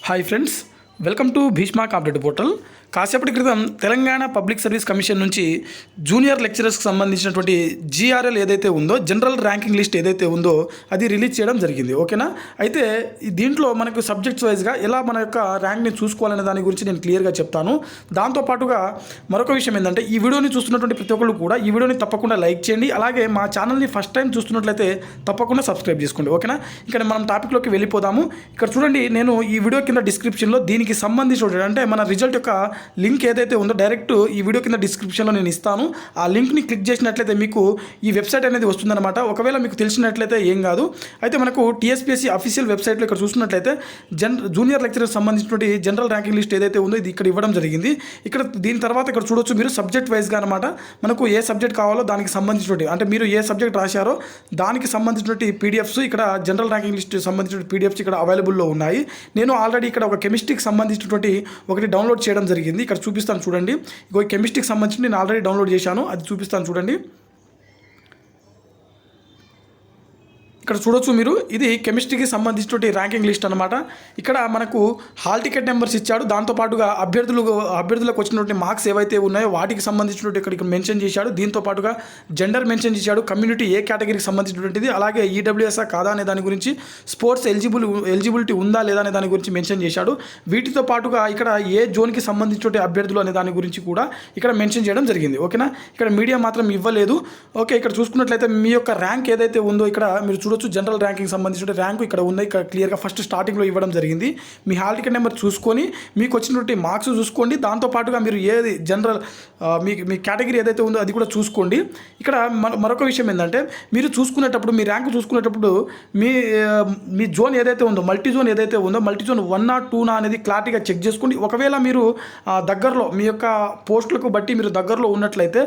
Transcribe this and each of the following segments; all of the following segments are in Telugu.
Hi friends, welcome to Bhishma competitive portal. కాసేపటి క్రితం తెలంగాణ పబ్లిక్ సర్వీస్ కమిషన్ నుంచి జూనియర్ లెక్చరర్స్కి సంబంధించినటువంటి జీఆర్ఎల్ ఏదైతే ఉందో, జనరల్ ర్యాంకింగ్ లిస్ట్ ఏదైతే ఉందో అది రిలీజ్ చేయడం జరిగింది. ఓకేనా? అయితే దీంట్లో మనకు సబ్జెక్ట్స్ వైజ్గా ఎలా మన యొక్క ర్యాంక్ని చూసుకోవాలనే దాని గురించి నేను క్లియర్గా చెప్తాను. దాంతోపాటుగా మరొక విషయం ఏంటంటే, ఈ వీడియోని చూస్తున్నటువంటి ప్రతి ఒక్కరు కూడా ఈ వీడియోని తప్పకుండా లైక్ చేయండి. అలాగే మా ఛానల్ని ఫస్ట్ టైం చూస్తున్నట్లయితే తప్పకుండా సబ్స్క్రైబ్ చేసుకోండి. ఓకేనా? ఇక్కడ మనం టాపిక్లోకి వెళ్ళిపోదాము. ఇక్కడ చూడండి, నేను ఈ వీడియో కింద డిస్క్రిప్షన్లో దీనికి సంబంధించి అంటే మన రిజల్ట్ యొక్క లింక్ ఏదైతే ఉందో డైరెక్ట్ ఈ వీడియో కింద డిస్క్రిప్షన్లో నేను ఇస్తాను. ఆ లింక్ని క్లిక్ చేసినట్లయితే మీకు ఈ వెబ్సైట్ అనేది వస్తుందన్నమాట. ఒకవేళ మీకు తెలిసినట్లయితే ఏం కాదు. అయితే మనకు టీఎస్పీఎస్సీ అఫీషియల్ వెబ్సైట్లో ఇక్కడ చూసినట్లయితే జూనియర్ లెక్చరర్ సంబంధించినటువంటి జనరల్ ర్యాంకింగ్ లిస్ట్ ఏదైతే ఉందో ఇది ఇక్కడ ఇవ్వడం జరిగింది. ఇక్కడ దీని తర్వాత ఇక్కడ చూడొచ్చు మీరు సబ్జెక్ట్ వైజ్గా అనమాట. మనకు ఏ సబ్జెక్ట్ కావాలో దానికి సంబంధించినటువంటి, అంటే మీరు ఏ సబ్జెక్ట్ రాశారో దానికి సంబంధించినటువంటి పీడిఎఫ్స్ ఇక్కడ జనరల్ ర్యాంకింగ్ లిస్ట్ సంబంధించిన పీడిఎఫ్స్ ఇక్కడ అవైలబుల్లో ఉన్నాయి. నేను ఆల్రెడీ ఇక్కడ ఒక కెమిస్ట్రీకి సంబంధించినటువంటి ఒకటి డౌన్లోడ్ చేయడం జరిగింది. ఇక్కడ చూపిస్తాను చూడండి. ఇగో కెమిస్ట్రీకి సంబంధించి నేను ఆల్రెడీ డౌన్లోడ్ చేశాను, అది చూపిస్తాను చూడండి. ఇక్కడ చూడొచ్చు మీరు, ఇది కెమిస్ట్రీకి సంబంధించినటువంటి ర్యాంకింగ్ లిస్ట్ అనమాట. ఇక్కడ మనకు హాల్ టికెట్ నెంబర్స్ ఇచ్చాడు. దాంతోపాటుగా అభ్యర్థులకు వచ్చినటువంటి మార్క్స్ ఏవైతే ఉన్నాయో వాటికి సంబంధించినటువంటి ఇక్కడ మెన్షన్ చేశాడు. దీంతో పాటుగా జెండర్ మెన్షన్ చేశాడు, కమ్యూనిటీ ఏ కేటగిరీకి సంబంధించినటువంటిది, అలాగే ఈడబ్ల్యూఎస్ఆ కాదా అనే దాని గురించి, స్పోర్ట్స్ ఎలిజిబిలిటీ ఉందా లేదా అనే దాని గురించి మెన్షన్ చేశాడు. వీటితో పాటుగా ఇక్కడ ఏ జోన్కి సంబంధించినటువంటి అభ్యర్థులు అనే దాని గురించి కూడా ఇక్కడ మెన్షన్ చేయడం జరిగింది. ఓకేనా? ఇక్కడ మీడియా మాత్రం ఇవ్వలేదు. ఓకే, ఇక్కడ చూసుకున్నట్లయితే మీ యొక్క ర్యాంక్ ఏదైతే ఉందో ఇక్కడ మీరు చూడొచ్చు. జనరల్ ర్యాంకింగ్ సంబంధించిన ర్యాంకు ఇక్కడ ఉన్నాయి. ఇక్కడ క్లియర్గా ఫస్ట్ స్టార్టింగ్లో ఇవ్వడం జరిగింది. మీ హాల్ టికెట్ నెంబర్ చూసుకొని మీకు వచ్చినటువంటి మార్క్స్ చూసుకోండి. దాంతోపాటుగా మీరు ఏది జనరల్ మీ కేటగిరీ ఏదైతే ఉందో అది కూడా చూసుకోండి. ఇక్కడ మరొక విషయం ఏంటంటే, మీరు చూసుకునేటప్పుడు మీ ర్యాంకు చూసుకునేటప్పుడు మీ జోన్ ఏదైతే ఉందో, మల్టీ జోన్ ఏదైతే ఉందో, మల్టీ జోన్ 1 or 2 అనేది క్లారిటీగా చెక్ చేసుకోండి. ఒకవేళ మీరు దగ్గరలో మీ యొక్క పోస్టులకు బట్టి మీరు దగ్గరలో ఉన్నట్లయితే,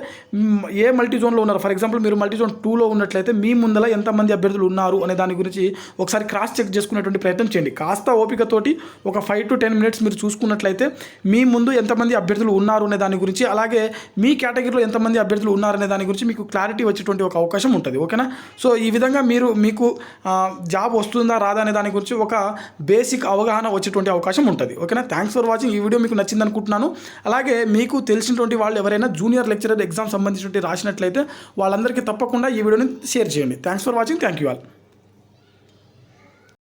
ఏ మల్టీ జోన్లో ఉన్నారు, ఫర్ ఎగ్జాంపుల్ మీరు మల్టీ జోన్ 2లో ఉన్నట్లయితే మీ ముందర ఎంతమంది అభ్యర్థులు ఉన్నారు అనే దాని గురించి ఒకసారి క్రాస్ చెక్ చేసుకునేటువంటి ప్రయత్నం చేయండి. కాస్త ఓపికతోటి ఒక 5 to 10 minutes మీరు చూసుకున్నట్లయితే మీ ముందు ఎంతమంది అభ్యర్థులు ఉన్నారు అనే దాని గురించి, అలాగే మీ కేటగిరీలో ఎంతమంది అభ్యర్థులు ఉన్నారనే దాని గురించి మీకు క్లారిటీ వచ్చేటువంటి ఒక అవకాశం ఉంటుంది. ఓకేనా? సో ఈ విధంగా మీకు జాబ్ వస్తుందా రాదా అనే దాని గురించి ఒక బేసిక్ అవగాహన వచ్చేటువంటి అవకాశం ఉంటుంది. ఓకేనా? Thanks for watching. ఈ వీడియో మీకు నచ్చింది అనుకుంటున్నాను. అలాగే మీకు తెలిసినటువంటి వాళ్ళు ఎవరైనా జూనియర్ లెక్చరర్ ఎగ్జామ్ సంబంధించినటువంటి రాసినట్లయితే వాళ్ళందరికీ తప్పకుండా ఈ వీడియోని షేర్ చేయండి. Thanks for watching. Thank you all.